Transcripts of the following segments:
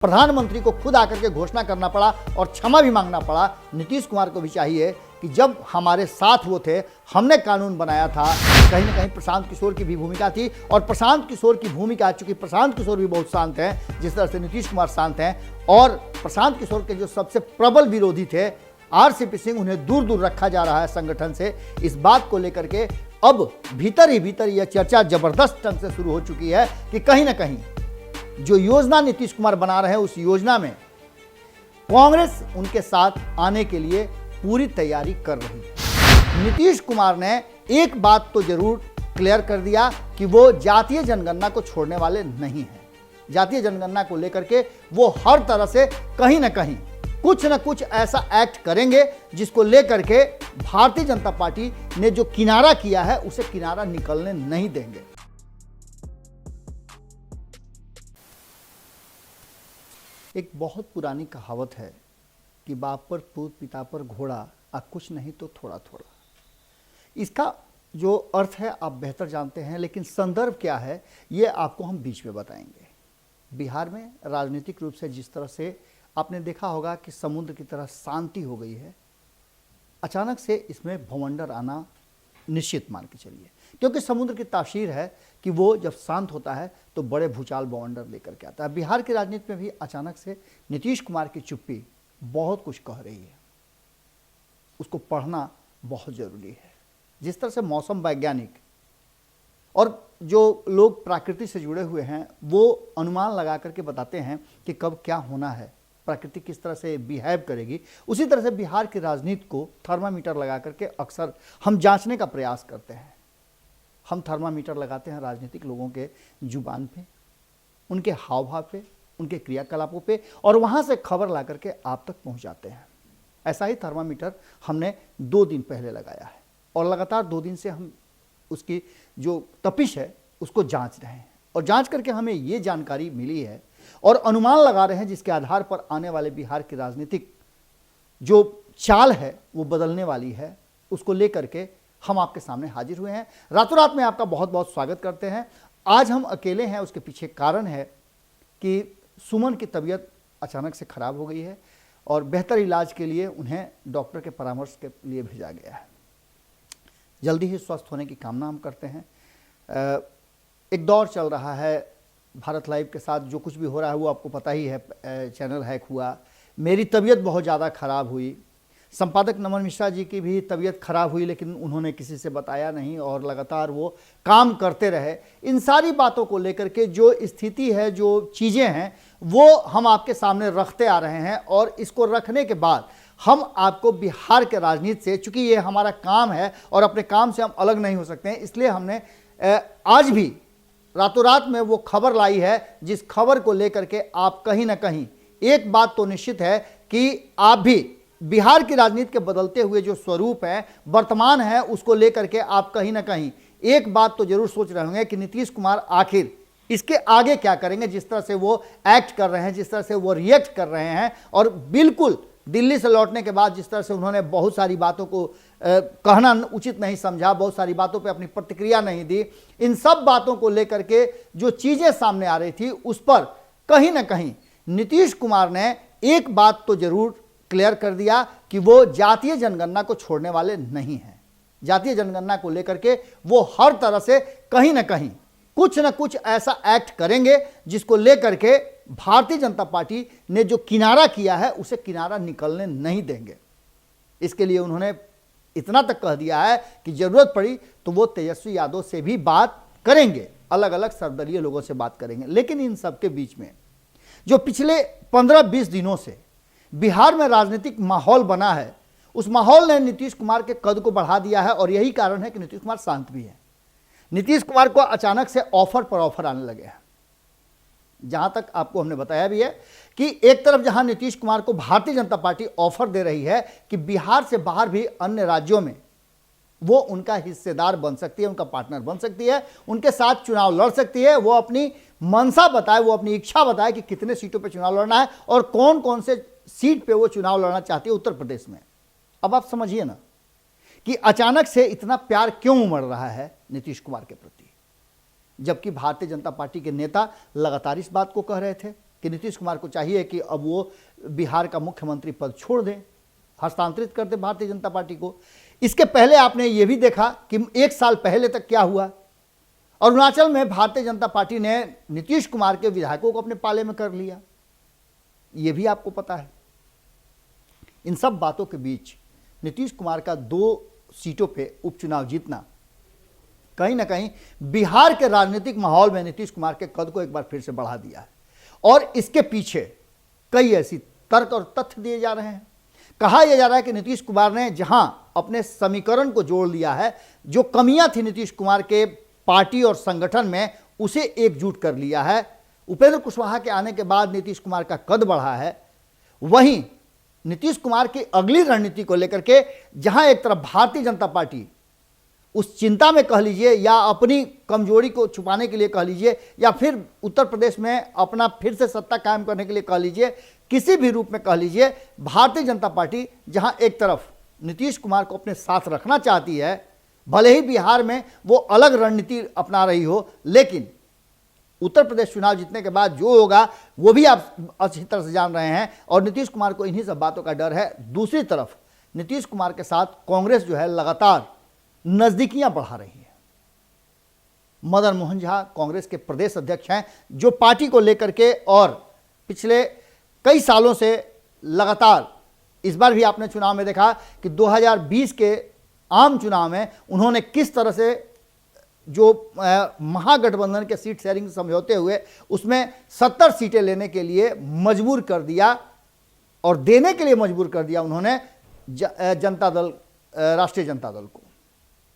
प्रधानमंत्री को खुद आकर के घोषणा करना पड़ा और क्षमा भी मांगना पड़ा। नीतीश कुमार को भी चाहिए कि जब हमारे साथ वो थे, हमने कानून बनाया था, कहीं ना कहीं प्रशांत किशोर की भी भूमिका थी। और प्रशांत किशोर की भूमिका, चूंकि प्रशांत किशोर भी बहुत शांत हैं, जिस तरह से नीतीश कुमार शांत हैं, और प्रशांत किशोर के जो सबसे प्रबल विरोधी थे आरसीपी सिंह, उन्हें दूर दूर रखा जा रहा है संगठन से। इस बात को लेकर के अब भीतर ही भीतर यह चर्चा जबरदस्त ढंग से शुरू हो चुकी है कि कहीं ना कहीं जो योजना नीतीश कुमार बना रहे हैं, उस योजना में कांग्रेस उनके साथ आने के लिए पूरी तैयारी कर रही है। नीतीश कुमार ने एक बात तो जरूर क्लियर कर दिया कि वो जातीय जनगणना को छोड़ने वाले नहीं हैं। जातीय जनगणना को लेकर के वो हर तरह से कहीं ना कहीं कुछ न कुछ ऐसा एक्ट करेंगे जिसको लेकर के भारतीय जनता पार्टी ने जो किनारा किया है उसे किनारा निकलने नहीं देंगे। एक बहुत पुरानी कहावत है कि बाप पर पूत, पिता पर घोड़ा, आ कुछ नहीं तो थोड़ा थोड़ा। इसका जो अर्थ है आप बेहतर जानते हैं, लेकिन संदर्भ क्या है ये आपको हम बीच में बताएंगे। बिहार में राजनीतिक रूप से जिस तरह से आपने देखा होगा कि समुद्र की तरह शांति हो गई है, अचानक से इसमें भवंडर आना निश्चित मान के चलिए, क्योंकि समुद्र की तासीर है कि वो जब शांत होता है तो बड़े भूचाल बवंडर लेकर के आता है। बिहार की राजनीति में भी अचानक से नीतीश कुमार की चुप्पी बहुत कुछ कह रही है, उसको पढ़ना बहुत ज़रूरी है। जिस तरह से मौसम वैज्ञानिक और जो लोग प्रकृति से जुड़े हुए हैं वो अनुमान लगा करके बताते हैं कि कब क्या होना है, प्रकृति किस तरह से बिहेव करेगी, उसी तरह से बिहार की राजनीति को थर्मामीटर लगा करके अक्सर हम जांचने का प्रयास करते हैं। हम थर्मामीटर लगाते हैं राजनीतिक लोगों के जुबान पे, उनके हाव भाव पे, उनके क्रियाकलापों पे, और वहाँ से खबर ला करके आप तक पहुँचाते हैं। ऐसा ही थर्मामीटर हमने 2 दिन पहले लगाया है और लगातार 2 दिन से हम उसकी जो तपिश है उसको जांच रहे हैं, और जांच करके हमें ये जानकारी मिली है और अनुमान लगा रहे हैं जिसके आधार पर आने वाले बिहार की राजनीतिक जो चाल है वो बदलने वाली है। उसको लेकर के हम आपके सामने हाजिर हुए हैं। रातों रात में आपका बहुत बहुत स्वागत करते हैं। आज हम अकेले हैं, उसके पीछे कारण है कि सुमन की तबीयत अचानक से खराब हो गई है और बेहतर इलाज के लिए उन्हें डॉक्टर के परामर्श के लिए भेजा गया है। जल्दी ही स्वस्थ होने की कामना हम करते हैं। एक दौर चल रहा है भारत लाइव के साथ, जो कुछ भी हो रहा है वो आपको पता ही है। चैनल हैक हुआ, मेरी तबीयत बहुत ज़्यादा ख़राब हुई, संपादक नमन मिश्रा जी की भी तबीयत खराब हुई, लेकिन उन्होंने किसी से बताया नहीं और लगातार वो काम करते रहे। इन सारी बातों को लेकर के जो स्थिति है, जो चीज़ें हैं, वो हम आपके सामने रखते आ रहे हैं। और इसको रखने के बाद हम आपको बिहार के राजनीति से, चूँकि ये हमारा काम है और अपने काम से हम अलग नहीं हो सकते हैं, इसलिए हमने आज भी रातों रात में वो खबर लाई है जिस खबर को लेकर के आप कहीं ना कहीं एक बात तो निश्चित है कि आप भी बिहार की राजनीति के बदलते हुए जो स्वरूप है, वर्तमान है, उसको लेकर के आप कहीं ना कहीं एक बात तो जरूर सोच रहे होंगे कि नीतीश कुमार आखिर इसके आगे क्या करेंगे। जिस तरह से वो एक्ट कर रहे हैं, जिस तरह से वो रिएक्ट कर रहे हैं, और बिल्कुल दिल्ली से लौटने के बाद जिस तरह से उन्होंने बहुत सारी बातों को कहना उचित नहीं समझा, बहुत सारी बातों पे अपनी प्रतिक्रिया नहीं दी, इन सब बातों को लेकर के जो चीज़ें सामने आ रही थी उस पर कहीं ना कहीं नीतीश कुमार ने एक बात तो जरूर क्लियर कर दिया कि वो जातीय जनगणना को छोड़ने वाले नहीं हैं। जातीय जनगणना को लेकर के वो हर तरह से कहीं ना कहीं कुछ न कुछ ऐसा एक्ट करेंगे जिसको लेकर के भारतीय जनता पार्टी ने जो किनारा किया है उसे किनारा निकलने नहीं देंगे। इसके लिए उन्होंने इतना तक कह दिया है कि जरूरत पड़ी तो वो तेजस्वी यादव से भी बात करेंगे, अलग अलग सर्वदलीय लोगों से बात करेंगे। लेकिन इन सबके बीच में जो पिछले 15-20 दिनों से बिहार में राजनीतिक माहौल बना है, उस माहौल ने नीतीश कुमार के कद को बढ़ा दिया है, और यही कारण है कि नीतीश कुमार शांत भी है। नीतीश कुमार को अचानक से ऑफर पर ऑफर आने लगे हैं। जहां तक आपको हमने बताया भी है कि एक तरफ जहां नीतीश कुमार को भारतीय जनता पार्टी ऑफर दे रही है कि बिहार से बाहर भी अन्य राज्यों में वो उनका हिस्सेदार बन सकती है, उनका पार्टनर बन सकती है, उनके साथ चुनाव लड़ सकती है। वो अपनी मंशा बताए, वो अपनी इच्छा बताए कि कितने सीटों पर चुनाव लड़ना है और कौन कौन से सीट पे वो चुनाव लड़ना चाहती है उत्तर प्रदेश में। अब आप समझिए ना कि अचानक से इतना प्यार क्यों उमड़ रहा है नीतीश कुमार के प्रति, जबकि भारतीय जनता पार्टी के नेता लगातार इस बात को कह रहे थे कि नीतीश कुमार को चाहिए कि अब वो बिहार का मुख्यमंत्री पद छोड़ दें, हस्तांतरित कर दें भारतीय जनता पार्टी को। इसके पहले आपने ये भी देखा कि एक साल पहले तक क्या हुआ, अरुणाचल में भारतीय जनता पार्टी ने नीतीश कुमार के विधायकों को अपने पाले में कर लिया, ये भी आपको पता है। इन सब बातों के बीच नीतीश कुमार का 2 सीटों पे उपचुनाव जीतना कहीं ना कहीं बिहार के राजनीतिक माहौल में नीतीश कुमार के कद को एक बार फिर से बढ़ा दिया है। और इसके पीछे कई ऐसी तर्क और तथ्य दिए जा रहे हैं। कहा यह जा रहा है कि नीतीश कुमार ने जहां अपने समीकरण को जोड़ लिया है, जो कमियां थी नीतीश कुमार के पार्टी और संगठन में, उसे एकजुट कर लिया है। उपेंद्र कुशवाहा के आने के बाद नीतीश कुमार का कद बढ़ा है। वहीं नीतीश कुमार की अगली रणनीति को लेकर के जहां एक तरफ भारतीय जनता पार्टी उस चिंता में कह लीजिए, या अपनी कमजोरी को छुपाने के लिए कह लीजिए, या फिर उत्तर प्रदेश में अपना फिर से सत्ता कायम करने के लिए कह लीजिए, किसी भी रूप में कह लीजिए, भारतीय जनता पार्टी जहां एक तरफ नीतीश कुमार को अपने साथ रखना चाहती है, भले ही बिहार में वो अलग रणनीति अपना रही हो, लेकिन उत्तर प्रदेश चुनाव जीतने के बाद जो होगा वो भी आप अच्छी तरह से जान रहे हैं, और नीतीश कुमार को इन्हीं सब बातों का डर है। दूसरी तरफ नीतीश कुमार के साथ कांग्रेस जो है लगातार नजदीकियां बढ़ा रही है। मदन मोहन झा कांग्रेस के प्रदेश अध्यक्ष हैं, जो पार्टी को लेकर के और पिछले कई सालों से लगातार, इस बार भी आपने चुनाव में देखा कि 2020 के आम चुनाव में उन्होंने किस तरह से जो महागठबंधन के सीट शेयरिंग समझौते हुए उसमें 70 सीटें लेने के लिए मजबूर कर दिया और देने के लिए मजबूर कर दिया उन्होंने जनता दल, राष्ट्रीय जनता दल को।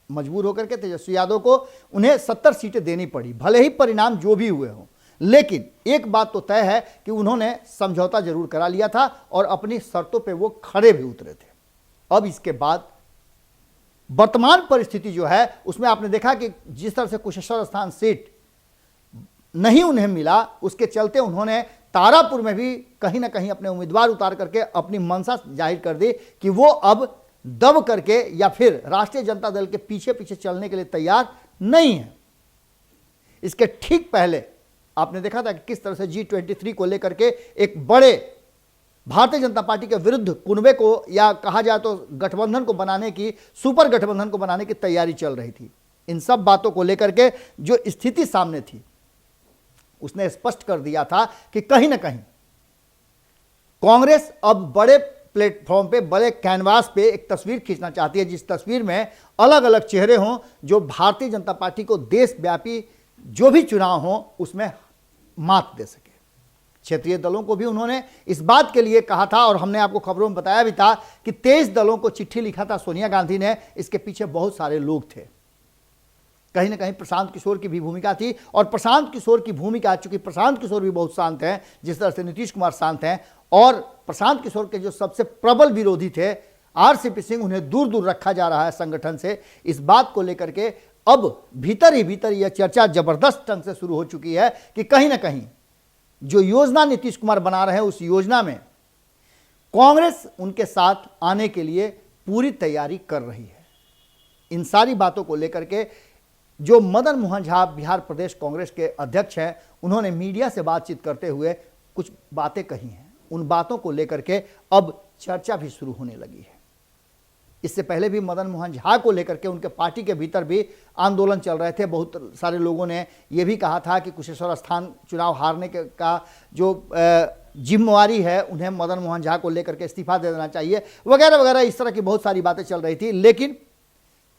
मजबूर होकर के तेजस्वी यादव को उन्हें 70 सीटें देनी पड़ी, भले ही परिणाम जो भी हुए हों। लेकिन एक बात तो तय है कि उन्होंने समझौता जरूर करा लिया था और अपनी शर्तों पे वो खड़े भी उतरे थे। अब इसके बाद वर्तमान परिस्थिति जो है उसमें आपने देखा कि जिस तरह से कुशेश्वर स्थान सीट नहीं उन्हें मिला, उसके चलते उन्होंने तारापुर में भी कहीं ना कहीं अपने उम्मीदवार उतार करके अपनी मंशा जाहिर कर दी कि वो अब दब करके या फिर राष्ट्रीय जनता दल के पीछे पीछे चलने के लिए तैयार नहीं है। इसके ठीक पहले आपने देखा था कि किस तरह से G23 को लेकर के एक बड़े भारतीय जनता पार्टी के विरुद्ध कुनबे को, या कहा जाए तो गठबंधन को बनाने की, सुपर गठबंधन को बनाने की तैयारी चल रही थी। इन सब बातों को लेकर के जो स्थिति सामने थी उसने स्पष्ट कर दिया था कि कहीं ना कहीं कांग्रेस अब बड़े प्लेटफॉर्म पे, बड़े कैनवास पे एक तस्वीर खींचना चाहती है, जिस तस्वीर में अलग अलग चेहरे हों जो भारतीय जनता पार्टी को देशव्यापी जो भी चुनाव हो उसमें मात दे सके। क्षेत्रीय दलों को भी उन्होंने इस बात के लिए कहा था, और हमने आपको खबरों में बताया भी था कि 23 दलों को चिट्ठी लिखा था सोनिया गांधी ने। इसके पीछे बहुत सारे लोग थे, कहीं ना कहीं प्रशांत किशोर की भी भूमिका थी। और प्रशांत किशोर की भूमिका, चूंकि प्रशांत किशोर भी बहुत शांत हैं, जिस तरह से नीतीश कुमार शांत हैं, और प्रशांत किशोर के जो सबसे प्रबल विरोधी थे RCP सिंह, उन्हें दूर दूर रखा जा रहा है संगठन से। इस बात को लेकर के अब भीतर ही भीतर यह चर्चा जबरदस्त ढंग से शुरू हो चुकी है कि कहीं ना कहीं जो योजना नीतीश कुमार बना रहे हैं उस योजना में कांग्रेस उनके साथ आने के लिए पूरी तैयारी कर रही है। इन सारी बातों को लेकर के जो मदन मोहन झा बिहार प्रदेश कांग्रेस के अध्यक्ष हैं, उन्होंने मीडिया से बातचीत करते हुए कुछ बातें कही हैं। उन बातों को लेकर के अब चर्चा भी शुरू होने लगी है। इससे पहले भी मदन मोहन झा को लेकर के उनके पार्टी के भीतर भी आंदोलन चल रहे थे। बहुत सारे लोगों ने यह भी कहा था कि कुशेश्वर स्थान चुनाव हारने का जो जिम्मेवारी है उन्हें मदन मोहन झा को लेकर के इस्तीफा दे देना चाहिए, वगैरह वगैरह, इस तरह की बहुत सारी बातें चल रही थी। लेकिन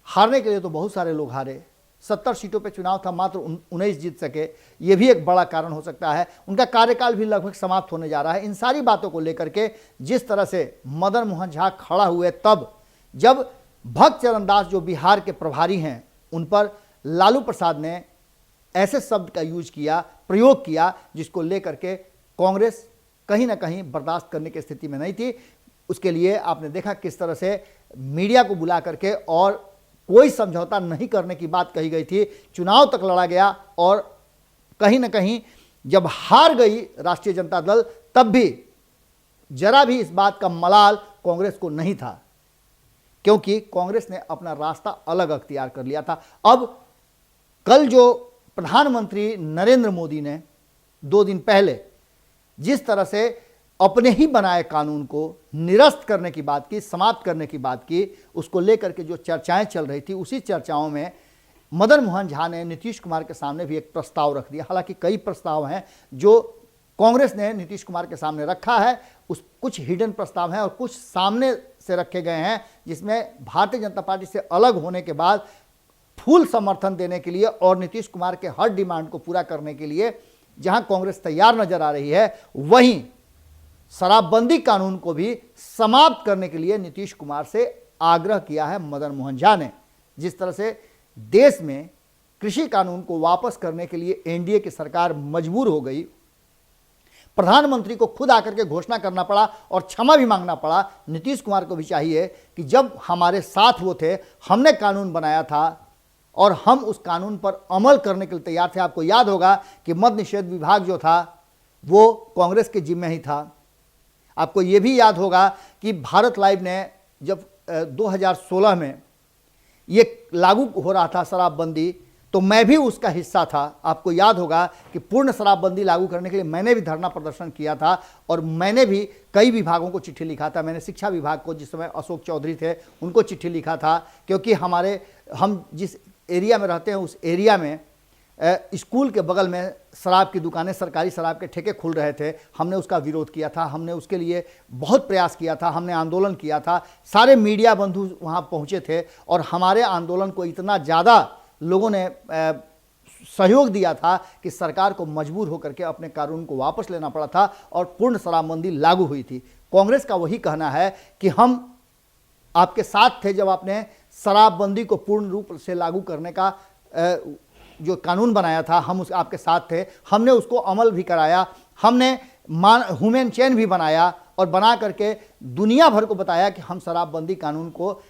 हारने के लिए तो बहुत सारे लोग हारे। 70 सीटों पे चुनाव था, मात्र 19 जीत सके, ये भी एक बड़ा कारण हो सकता है। उनका कार्यकाल भी लगभग समाप्त होने जा रहा है। इन सारी बातों को लेकर के जिस तरह से मदन मोहन झा खड़ा हुए, तब जब भक्त चरण दास जो बिहार के प्रभारी हैं उन पर लालू प्रसाद ने ऐसे शब्द का प्रयोग किया जिसको लेकर के कांग्रेस कहीं ना कहीं बर्दाश्त करने की स्थिति में नहीं थी। उसके लिए आपने देखा किस तरह से मीडिया को बुला करके और कोई समझौता नहीं करने की बात कही गई थी, चुनाव तक लड़ा गया। और कहीं ना कहीं जब हार गई राष्ट्रीय जनता दल, तब भी जरा भी इस बात का मलाल कांग्रेस को नहीं था, क्योंकि कांग्रेस ने अपना रास्ता अलग अख्तियार कर लिया था। अब कल जो प्रधानमंत्री नरेंद्र मोदी ने 2 दिन पहले जिस तरह से अपने ही बनाए कानून को निरस्त करने की बात की, समाप्त करने की बात की, उसको लेकर के जो चर्चाएं चल रही थी, उसी चर्चाओं में मदन मोहन झा ने नीतीश कुमार के सामने भी एक प्रस्ताव रख दिया। हालांकि कई प्रस्ताव हैं जो कांग्रेस ने नीतीश कुमार के सामने रखा है, उस कुछ हिडन प्रस्ताव हैं और कुछ सामने से रखे गए हैं, जिसमें भारतीय जनता पार्टी से अलग होने के बाद फुल समर्थन देने के लिए और नीतीश कुमार के हर डिमांड को पूरा करने के लिए जहां कांग्रेस तैयार नजर आ रही है, वहीं शराबबंदी कानून को भी समाप्त करने के लिए नीतीश कुमार से आग्रह किया है मदन मोहन झा ने। जिस तरह से देश में कृषि कानून को वापस करने के लिए एनडीए की सरकार मजबूर हो गई, प्रधानमंत्री को खुद आकर के घोषणा करना पड़ा और क्षमा भी मांगना पड़ा। नीतीश कुमार को भी चाहिए कि जब हमारे साथ वो थे, हमने कानून बनाया था और हम उस कानून पर अमल करने के लिए तैयार थे। आपको याद होगा कि मद्य निषेध विभाग जो था वो कांग्रेस के जिम्मे ही था। आपको ये भी याद होगा कि भारत लाइव ने जब 2016 में ये लागू हो रहा था शराबबंदी, तो मैं भी उसका हिस्सा था। आपको याद होगा कि पूर्ण शराबबंदी लागू करने के लिए मैंने भी धरना प्रदर्शन किया था और मैंने भी कई विभागों को चिट्ठी लिखा था। मैंने शिक्षा विभाग को, जिस समय अशोक चौधरी थे, उनको चिट्ठी लिखा था, क्योंकि हम जिस एरिया में रहते हैं उस एरिया में स्कूल के बगल में शराब की दुकानें, सरकारी शराब के ठेके खुल रहे थे। हमने उसका विरोध किया था, हमने उसके लिए बहुत प्रयास किया था, हमने आंदोलन किया था। सारे मीडिया बंधु वहाँ पहुँचे थे और हमारे आंदोलन को इतना ज़्यादा लोगों ने सहयोग दिया था कि सरकार को मजबूर होकर के अपने कानून को वापस लेना पड़ा था और पूर्ण शराबबंदी लागू हुई थी। कांग्रेस का वही कहना है कि हम आपके साथ थे जब आपने शराबबंदी को पूर्ण रूप से लागू करने का जो कानून बनाया था, हम उस आपके साथ थे, हमने उसको अमल भी कराया, हमने ह्यूमन चेन भी बनाया और बना करके दुनिया भर को बताया कि हम शराबबंदी कानून को,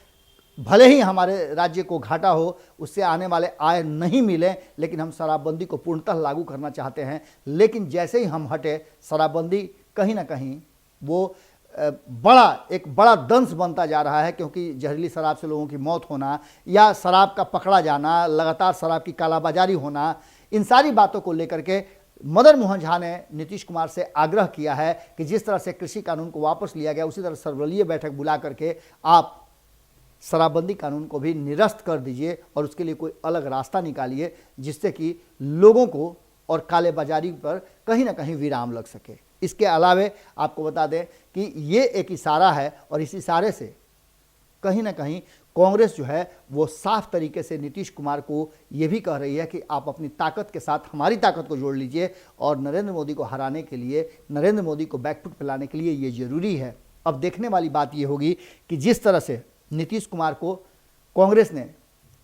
भले ही हमारे राज्य को घाटा हो, उससे आने वाले आय नहीं मिले, लेकिन हम शराबबंदी को पूर्णतः लागू करना चाहते हैं। लेकिन जैसे ही हम हटे, शराबबंदी कहीं ना कहीं वो एक बड़ा दंश बनता जा रहा है, क्योंकि जहरीली शराब से लोगों की मौत होना या शराब का पकड़ा जाना, लगातार शराब की कालाबाजारी होना, इन सारी बातों को लेकर के मदन मोहन झा ने नीतीश कुमार से आग्रह किया है कि जिस तरह से कृषि कानून को वापस लिया गया, उसी तरह सर्वदलीय बैठक बुला करके आप शराबबंदी कानून को भी निरस्त कर दीजिए और उसके लिए कोई अलग रास्ता निकालिए, जिससे कि लोगों को और कालेबाजारी पर कहीं ना कहीं विराम लग सके। इसके अलावे आपको बता दें कि ये एक इशारा है और इस इशारे से कहीं ना कहीं कांग्रेस जो है वो साफ तरीके से नीतीश कुमार को ये भी कह रही है कि आप अपनी ताकत के साथ हमारी ताकत को जोड़ लीजिए और नरेंद्र मोदी को हराने के लिए, नरेंद्र मोदी को बैकफुट पे लाने के लिए ये ज़रूरी है। अब देखने वाली बात ये होगी कि जिस तरह से नीतीश कुमार को कांग्रेस ने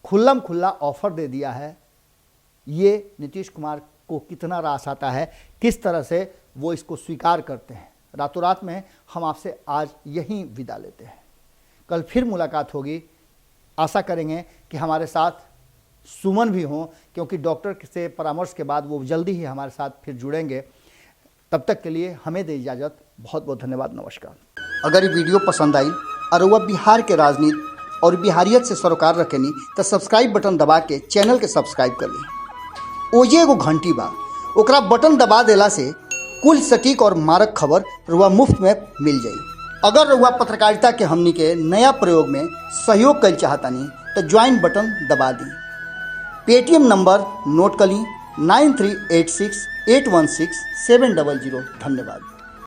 खुल्लम खुल्ला ऑफर दे दिया है, ये नीतीश कुमार को कितना रास आता है, किस तरह से वो इसको स्वीकार करते हैं। रातों रात में हम आपसे आज यहीं विदा लेते हैं। कल फिर मुलाकात होगी। आशा करेंगे कि हमारे साथ सुमन भी हों, क्योंकि डॉक्टर से परामर्श के बाद वो जल्दी ही हमारे साथ फिर जुड़ेंगे। तब तक के लिए हमें दे इजाज़त। बहुत बहुत धन्यवाद। नमस्कार। अगर ये वीडियो पसंद आई और वह बिहार के राजनीति और बिहारियत से सरोकार रखेनी तो सब्सक्राइब बटन दबा के चैनल के सब्सक्राइब कर ली। ओजे एगो घंटी बा, ओकरा बटन दबा देला से कुल सटीक और मारक खबर रुआ मुफ्त में मिल जाई। अगर रुआ पत्रकारिता के हमनी के नया प्रयोग में सहयोग कर चाहतानी तो ज्वाइन बटन दबा दी। पेटीएम नंबर नोट कर ली 9386816700। धन्यवाद।